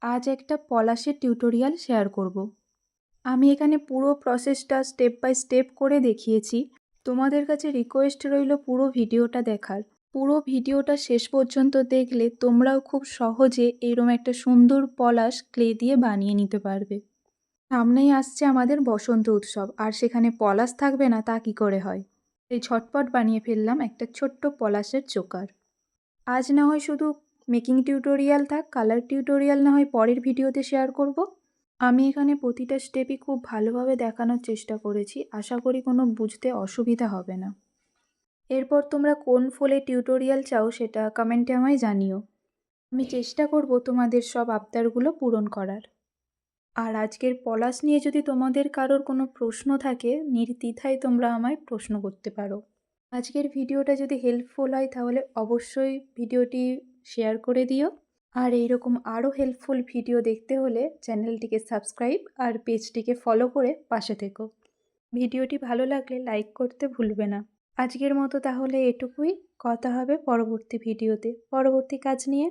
আজ একটা পলাশের টিউটোরিয়াল শেয়ার করব। আমি এখানে পুরো প্রসেসটা স্টেপ বাই স্টেপ করে দেখিয়েছি। তোমাদের কাছে রিকোয়েস্ট রইল পুরো ভিডিওটা দেখার। পুরো ভিডিওটা শেষ পর্যন্ত দেখলে তোমরাও খুব সহজে এরকম একটা সুন্দর পলাশ ক্লে দিয়ে বানিয়ে নিতে পারবে। সামনেই আসছে আমাদের বসন্ত উৎসব, আর সেখানে পলাশ থাকবে না তা কী করে হয়। এই ঝটপট বানিয়ে ফেললাম একটা ছোট্ট পলাশের চোকার। আজ না হয় শুধু মেকিং টিউটোরিয়াল থাক, কালার টিউটোরিয়াল না হয় পরের ভিডিওতে শেয়ার করব। আমি এখানে প্রতিটা স্টেপই খুব ভালোভাবে দেখানোর চেষ্টা করেছি, আশা করি কোনো বুঝতে অসুবিধা হবে না। এরপর তোমরা কোন ফুলের টিউটোরিয়াল চাও সেটা কমেন্টে আমায় জানিও। আমি চেষ্টা করব তোমাদের সব আবদারগুলো পূরণ করার। আর আজকের পলাশ নিয়ে যদি তোমাদের কারোর কোনো প্রশ্ন থাকে, নির্দ্বিধায় তোমরা আমায় প্রশ্ন করতে পারো। আজকের ভিডিওটা যদি হেল্পফুল হয় তাহলে অবশ্যই ভিডিওটি শেয়ার করে দিও। আর এইরকম আরও হেল্পফুল ভিডিও দেখতে হলে চ্যানেলটিকে সাবস্ক্রাইব আর পেজটিকে ফলো করে পাশে থেকো। ভিডিওটি ভালো লাগলে লাইক করতে ভুলবে না। আজকের মতো তাহলে এটুকুই, কথা হবে পরবর্তী ভিডিওতে পরবর্তী কাজ নিয়ে।